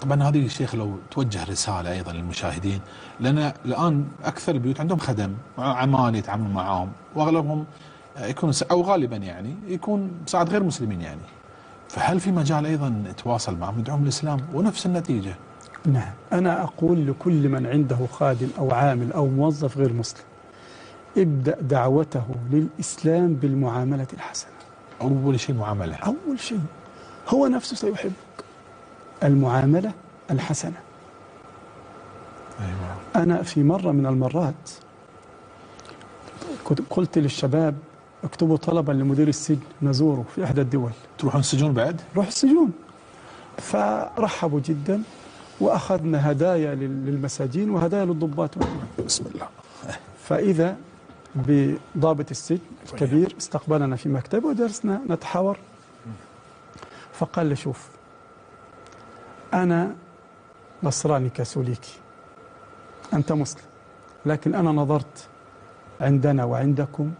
طبعا هذه الشيخ لو توجه رسالة أيضا للمشاهدين، لأن الآن أكثر البيوت عندهم خدم عمال يتعاملون معاهم، وأغلبهم يكون أو غالبا يعني يكون مساعد غير مسلمين يعني، فهل في مجال أيضا نتواصل معهم ندعوهم الإسلام ونفس النتيجة؟ نعم، أنا أقول لكل من عنده خادم أو عامل أو موظف غير مسلم، ابدأ دعوته للإسلام بالمعاملة الحسنة. أول شيء معاملة، أول شيء هو نفسه سيحبك. المعاملة الحسنة. أيوة. أنا في مرة من المرات قلت للشباب اكتبوا طلبا لمدير السجن نزوره في إحدى الدول. تروحون السجون بعد؟ روح السجون. فرحبوا جدا، وأخذنا هدايا للمساجين وهدايا للضباط. بسم الله. فإذا بضابط السجن الكبير استقبلنا في مكتبه ودرسنا نتحاور، فقال لي شوف، أنا نصراني كاثوليكي، أنت مسلم، لكن أنا نظرت عندنا وعندكم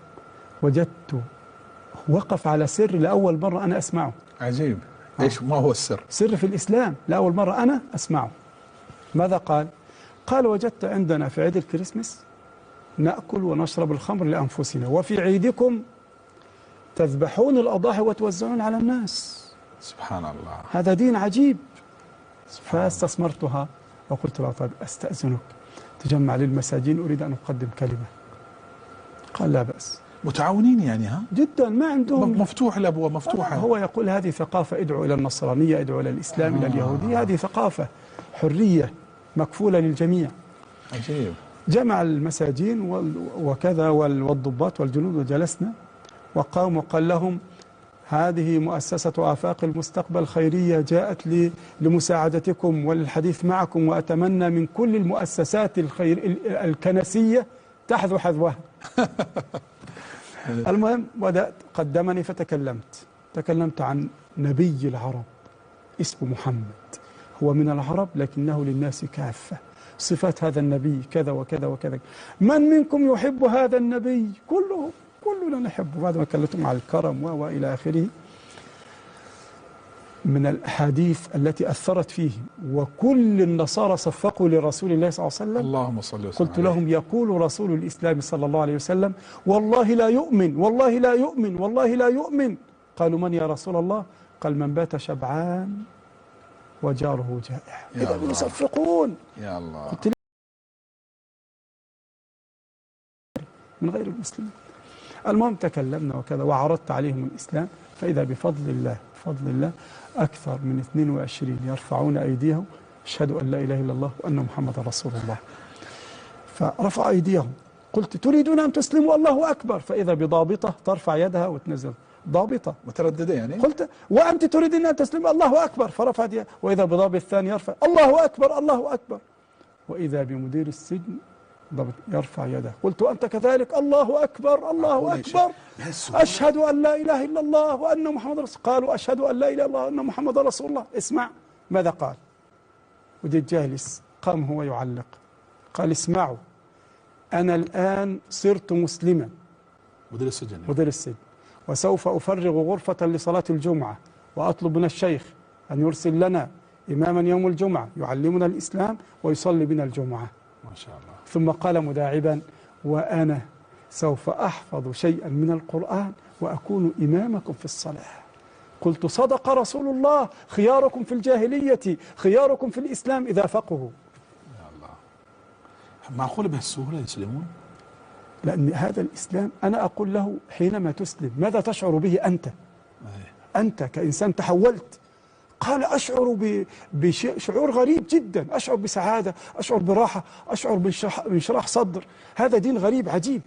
وجدت وقف على سر لأول مرة أنا أسمعه. عجيب. إيش ما هو السر؟ سر في الإسلام لأول مرة أنا أسمعه. ماذا قال؟ قال وجدت عندنا في عيد الكريسماس نأكل ونشرب الخمر لأنفسنا، وفي عيدكم تذبحون الأضاحي وتوزعون على الناس. سبحان الله. هذا دين عجيب. فاستثمرتها وقلت له طيب أستأذنك تجمع للمساجين، أريد أن أقدم كلمة. قال لا بأس. متعاونين يعني؟ ها جدا، ما عندهم، مفتوح الأبواب مفتوحة. هو يقول هذه ثقافة، ادعو إلى النصرانية، ادعو إلى الإسلام، إلى اليهودية، هذه ثقافة حرية مكفولة للجميع. عجيب. جمع المساجين وكذا والضباط والجنود وجلسنا، وقام وقال لهم هذه مؤسسة آفاق المستقبل خيرية جاءت لمساعدتكم وللحديث معكم، وأتمنى من كل المؤسسات الكنسية تحذو حذوها. المهم بدأت، قدمني تكلمت عن نبي العرب اسمه محمد، هو من العرب لكنه للناس كافة، صفات هذا النبي كذا وكذا وكذا، من منكم يحب هذا النبي؟ كلنا نحبه. بعد ما كلمتهم على الكرم وإلى آخره من الأحاديث التي أثرت فيه، وكل النصارى صفقوا لرسول الله صلى الله عليه وسلم. اللهم صل وسلم. قلت لهم يقول رسول الإسلام صلى الله عليه وسلم والله لا يؤمن، والله لا يؤمن، والله لا يؤمن. قالوا من يا رسول الله؟ قال من بات شبعان وجاره جائع. إذا يصفقون. يا الله. قلت من غير المسلمين. المهم تكلمنا وكذا وعرضت عليهم الإسلام، فإذا بفضل الله أكثر من 22 يرفعون أيديهم اشهدوا أن لا إله إلا الله وأن محمد رسول الله. فرفع أيديهم، قلت تريدون أن تسلموا؟ الله أكبر. فإذا بضابطة ترفع يدها وتنزل، ضابطة مترددة يعني. قلت وأنت تريدين أن تسلموا؟ الله أكبر. فرفع يدها، وإذا بضابط الثاني يرفع الله أكبر الله أكبر، وإذا بمدير السجن يرفع يده، قلت وأنت كذلك؟ الله أكبر الله أكبر، أشهد أن لا إله إلا الله وأن محمد رسول الله. قالوا أشهد أن لا إله إلا الله وأن محمد رسول الله. اسمع ماذا قال. وجيت جالس، قام هو يعلق، قال اسمعوا أنا الآن صرت مسلما، مدير السجن، وسوف أفرغ غرفة لصلاة الجمعة، وأطلب من الشيخ أن يرسل لنا إماما يوم الجمعة يعلمنا الإسلام ويصلي بنا الجمعة. ما شاء الله. ثم قال مداعبا وأنا سوف أحفظ شيئا من القرآن وأكون إمامكم في الصلاة. قلت صدق رسول الله، خياركم في الجاهلية خياركم في الإسلام إذا فقهوا. يا الله. معقول بهالسهولة يسلمون؟ لأن هذا الإسلام أنا أقول له حينما تسلم ماذا تشعر به أنت؟ أنت كإنسان تحولت. قال أشعر بشعور غريب جدا، أشعر بسعادة، أشعر براحة، أشعر بانشراح صدر. هذا دين غريب عجيب.